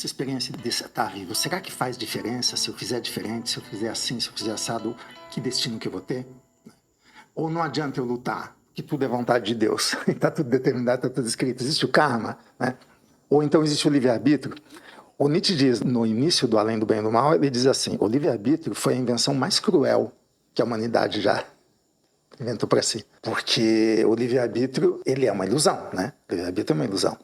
essa experiência de estar vivo, será que faz diferença se eu fizer diferente, se eu fizer assim, se eu fizer assado, que destino que eu vou ter? Ou não adianta eu lutar, que tudo é vontade de Deus, está tudo determinado, está tudo escrito, existe o karma, né? Ou então existe o livre-arbítrio. O Nietzsche diz, no início do Além do Bem e do Mal, ele diz assim, o livre-arbítrio foi a invenção mais cruel que a humanidade já inventou para si. Porque o livre-arbítrio, ele é uma ilusão, né? O livre-arbítrio é uma ilusão.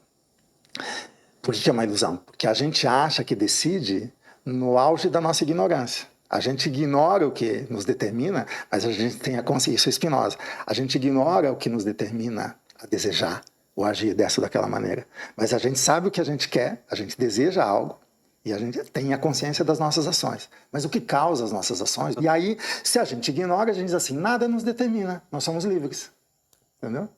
Por que é uma ilusão? Porque a gente acha que decide no auge da nossa ignorância. A gente ignora o que nos determina, mas a gente tem a consciência. Isso é Spinoza. A gente ignora o que nos determina a desejar ou agir dessa ou daquela maneira. Mas a gente sabe o que a gente quer, a gente deseja algo e a gente tem a consciência das nossas ações. Mas o que causa as nossas ações? E aí, se a gente ignora, a gente diz assim, nada nos determina, nós somos livres. Entendeu?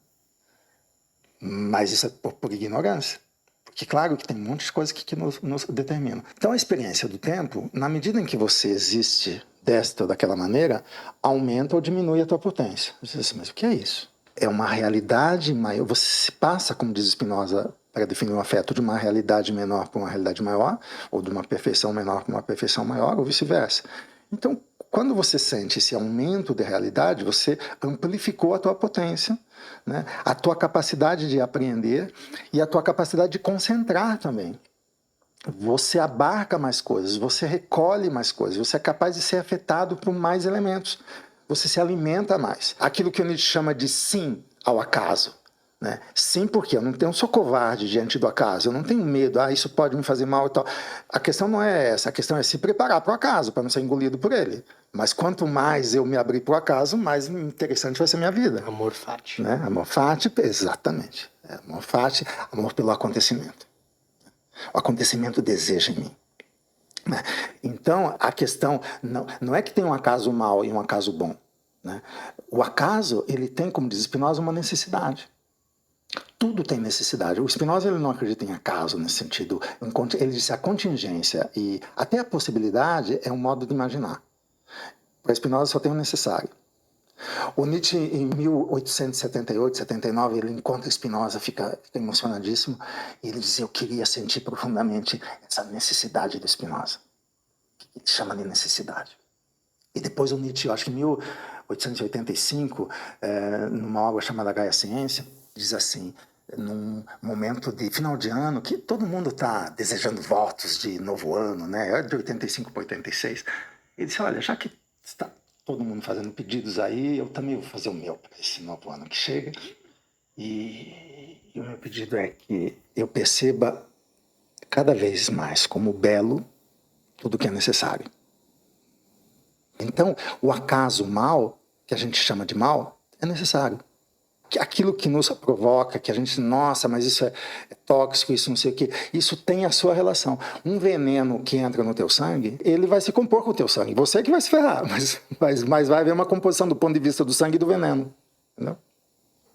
Mas isso é por ignorância. Porque claro que tem um monte de coisas que nos determinam. Então a experiência do tempo, na medida em que você existe desta ou daquela maneira, aumenta ou diminui a tua potência. Você diz assim, mas o que é isso? É uma realidade maior. Você se passa, como diz Spinoza, para definir um afeto, de uma realidade menor para uma realidade maior, ou de uma perfeição menor para uma perfeição maior, ou vice-versa. Então, quando você sente esse aumento de realidade, você amplificou a tua potência, né? A tua capacidade de aprender e a tua capacidade de concentrar também. Você abarca mais coisas, você recolhe mais coisas, você é capaz de ser afetado por mais elementos, você se alimenta mais. Aquilo que o Nietzsche chama de sim ao acaso. Né? Sim, porque eu não sou covarde diante do acaso, eu não tenho medo, isso pode me fazer mal e tal. A questão não é essa, a questão é se preparar para o acaso, para não ser engolido por ele. Mas quanto mais eu me abrir para o acaso, mais interessante vai ser a minha vida. Amor fati. Né? Amor fati, exatamente. Amor fati, amor pelo acontecimento. O acontecimento deseja em mim. Né? Então, a questão não é que tem um acaso mau e um acaso bom. Né? O acaso, ele tem, como diz Spinoza, uma necessidade. Tudo tem necessidade. O Spinoza ele não acredita em acaso nesse sentido. Ele diz que a contingência e até a possibilidade é um modo de imaginar. Para Spinoza só tem o necessário. O Nietzsche, em 1878, 79, ele encontra Spinoza, fica emocionadíssimo, e ele diz, eu queria sentir profundamente essa necessidade do Spinoza. Ele chama de necessidade. E depois o Nietzsche, eu acho que em 1885, numa obra chamada Gaia Ciência, diz assim, num momento de final de ano, que todo mundo está desejando votos de novo ano, né? É de 85 para 86. Ele disse, olha, já que está todo mundo fazendo pedidos aí, eu também vou fazer o meu para esse novo ano que chega. E o meu pedido é que eu perceba cada vez mais como belo tudo que é necessário. Então, o acaso mal, que a gente chama de mal, é necessário. Aquilo que nos provoca, que a gente, nossa, mas isso é tóxico, isso não sei o quê, isso tem a sua relação. Um veneno que entra no teu sangue, ele vai se compor com o teu sangue. Você é que vai se ferrar, mas vai haver uma composição do ponto de vista do sangue e do veneno. Entendeu?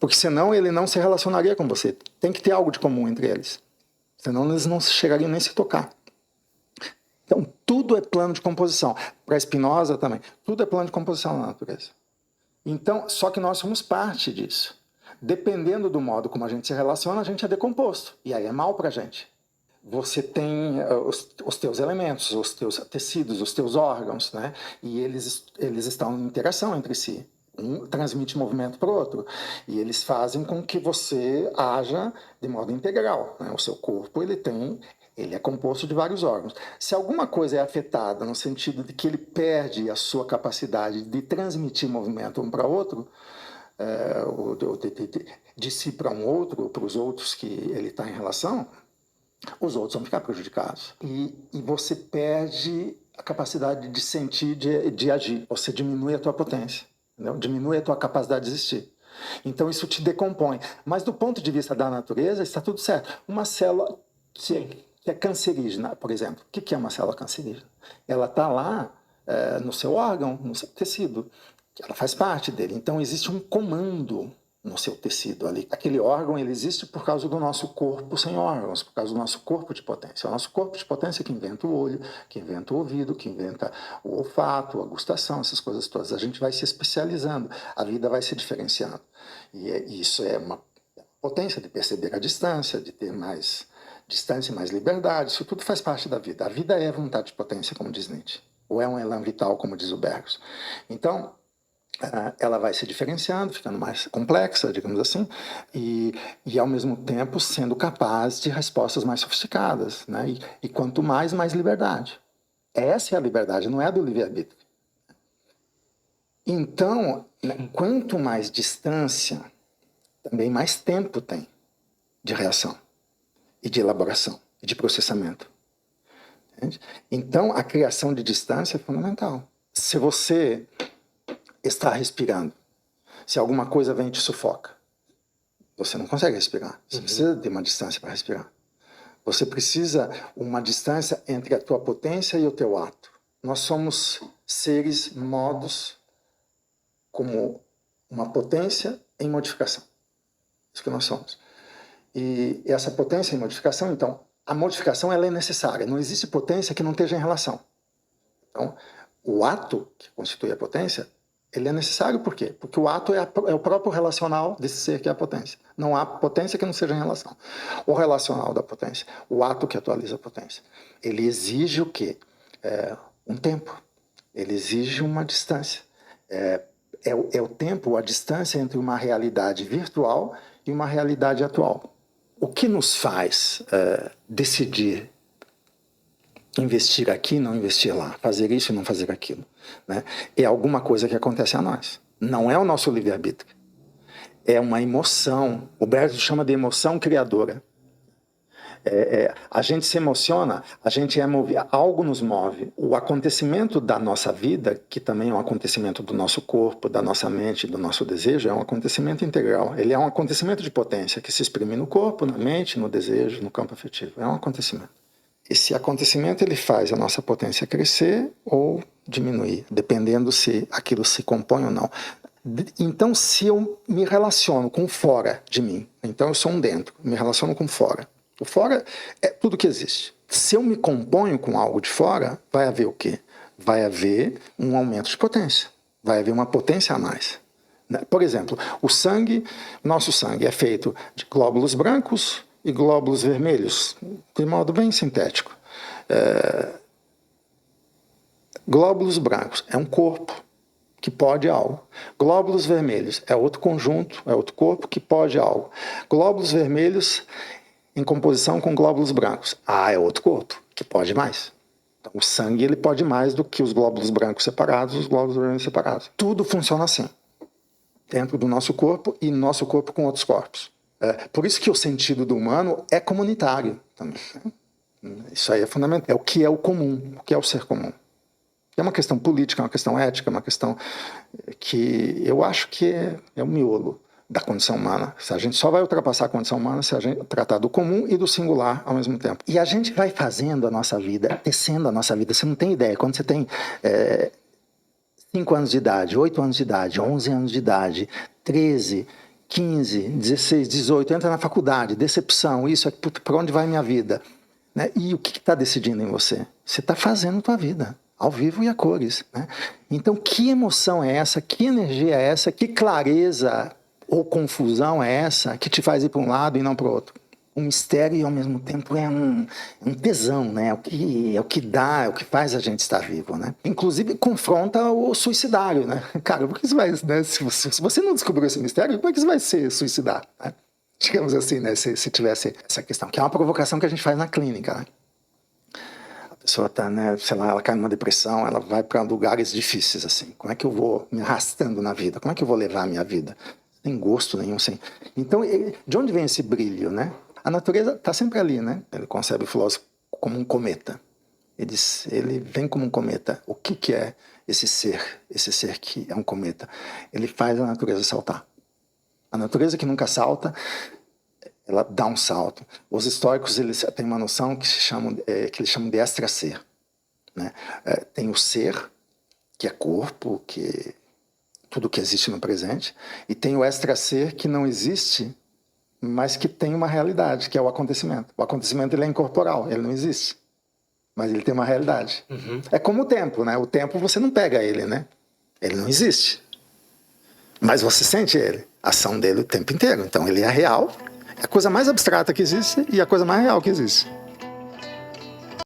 Porque senão ele não se relacionaria com você. Tem que ter algo de comum entre eles. Senão eles não chegariam nem a se tocar. Então, tudo é plano de composição. Para Spinoza também, tudo é plano de composição na natureza. Então, só que nós somos parte disso. Dependendo do modo como a gente se relaciona, a gente é decomposto. E aí é mal para a gente. Você tem os teus elementos, os teus tecidos, os teus órgãos, né? E eles estão em interação entre si. Um transmite movimento para o outro. E eles fazem com que você haja de modo integral. Né? O seu corpo, ele é composto de vários órgãos. Se alguma coisa é afetada no sentido de que ele perde a sua capacidade de transmitir movimento um para outro, de si para um outro, para os outros que ele está em relação, os outros vão ficar prejudicados. E você perde a capacidade de sentir, de agir. Você diminui a tua potência, entendeu? Diminui a tua capacidade de existir. Então isso te decompõe. Mas do ponto de vista da natureza, está tudo certo. Uma célula que é cancerígena, por exemplo. O que é uma célula cancerígena? Ela está lá no seu órgão, no seu tecido. Ela faz parte dele. Então existe um comando no seu tecido ali. Aquele órgão ele existe por causa do nosso corpo sem órgãos, por causa do nosso corpo de potência. O nosso corpo de potência é que inventa o olho, que inventa o ouvido, que inventa o olfato, a gustação, essas coisas todas. A gente vai se especializando, a vida vai se diferenciando. E isso é uma potência de perceber a distância, de ter mais Distância mais liberdade, isso tudo faz parte da vida. A vida é vontade de potência, como diz Nietzsche. Ou é um elan vital, como diz o Bergson. Então, ela vai se diferenciando, ficando mais complexa, digamos assim, e ao mesmo tempo sendo capaz de respostas mais sofisticadas, né? E quanto mais liberdade. Essa é a liberdade, não é a do livre-arbítrio. Então, quanto mais distância, também mais tempo tem de reação, e de elaboração, e de processamento. Entende? Então, a criação de distância é fundamental. Se você está respirando, se alguma coisa vem e te sufoca, você não consegue respirar. Você precisa de uma distância para respirar. Você precisa uma distância entre a tua potência e o teu ato. Nós somos seres modos como uma potência em modificação. Isso que nós somos. E essa potência em modificação, então, a modificação ela é necessária. Não existe potência que não esteja em relação. Então, o ato que constitui a potência, ele é necessário por quê? Porque o ato é o próprio relacional desse ser que é a potência. Não há potência que não seja em relação. O relacional da potência, o ato que atualiza a potência, ele exige o quê? Um tempo. Ele exige uma distância. É o tempo, a distância entre uma realidade virtual e uma realidade atual. O que nos faz decidir investir aqui, não investir lá, fazer isso e não fazer aquilo, né? É alguma coisa que acontece a nós. Não é o nosso livre-arbítrio. É uma emoção. O Bergson chama de emoção criadora. A gente se emociona, a gente é movido, algo nos move. O acontecimento da nossa vida, que também é um acontecimento do nosso corpo, da nossa mente, do nosso desejo, é um acontecimento integral. Ele é um acontecimento de potência que se exprime no corpo, na mente, no desejo, no campo afetivo. É um acontecimento. Esse acontecimento ele faz a nossa potência crescer ou diminuir, dependendo se aquilo se compõe ou não. Então, se eu me relaciono com fora de mim, então eu sou um dentro, me relaciono com fora. O fora é tudo que existe. Se eu me componho com algo de fora, vai haver o quê? Vai haver um aumento de potência. Vai haver uma potência a mais. Por exemplo, o sangue, nosso sangue é feito de glóbulos brancos e glóbulos vermelhos, de modo bem sintético. Glóbulos brancos é um corpo que pode algo. Glóbulos vermelhos é outro conjunto, é outro corpo que pode algo. Glóbulos vermelhos em composição com glóbulos brancos. É outro corpo que pode mais. Então, o sangue ele pode mais do que os glóbulos brancos separados, os glóbulos vermelhos separados. Tudo funciona assim, dentro do nosso corpo e nosso corpo com outros corpos. Por isso que o sentido do humano é comunitário também. Isso aí é fundamental. É o que é o comum, o que é o ser comum. É uma questão política, é uma questão ética, é uma questão que eu acho que é o miolo da condição humana. A gente só vai ultrapassar a condição humana se a gente tratar do comum e do singular ao mesmo tempo. E a gente vai fazendo a nossa vida, tecendo a nossa vida. Você não tem ideia. Quando você tem 5 anos de idade, 8 anos de idade, 11 anos de idade, 13, 15, 16, 18, entra na faculdade, decepção, isso, para onde vai minha vida? Né? E o que está decidindo em você? Você está fazendo a tua vida, ao vivo e a cores. Né? Então, que emoção é essa? Que energia é essa? Que clareza ou confusão é essa que te faz ir para um lado e não para o outro? Um mistério e ao mesmo tempo é um tesão, né? É o que dá, é o que faz a gente estar vivo, né? Inclusive confronta o suicidário, né? Cara, por que você vai, né? Se você não descobriu esse mistério, como é que você vai se suicidar? Né? Digamos assim, né? Se tivesse essa questão, que é uma provocação que a gente faz na clínica, né? A pessoa tá, né? Sei lá, ela cai numa depressão, ela vai para lugares difíceis, assim. Como é que eu vou me arrastando na vida? Como é que eu vou levar a minha vida? Sem gosto nenhum, sem... Então, de onde vem esse brilho, né? A natureza está sempre ali, né? Ele concebe o filósofo como um cometa. Ele vem como um cometa. O que é esse ser? Esse ser que é um cometa. Ele faz a natureza saltar. A natureza que nunca salta, ela dá um salto. Os históricos eles têm uma noção que eles chamam de extra-ser. Né? Tem o ser, que é corpo, que tudo que existe no presente, e tem o extra-ser que não existe, mas que tem uma realidade, que é o acontecimento. O acontecimento ele é incorporal, ele não existe, mas ele tem uma realidade. Uhum. É como o tempo, né? O tempo você não pega ele, né? Ele não existe, mas você sente ele, a ação dele o tempo inteiro. Então ele é real É a coisa mais abstrata que existe e a coisa mais real que existe.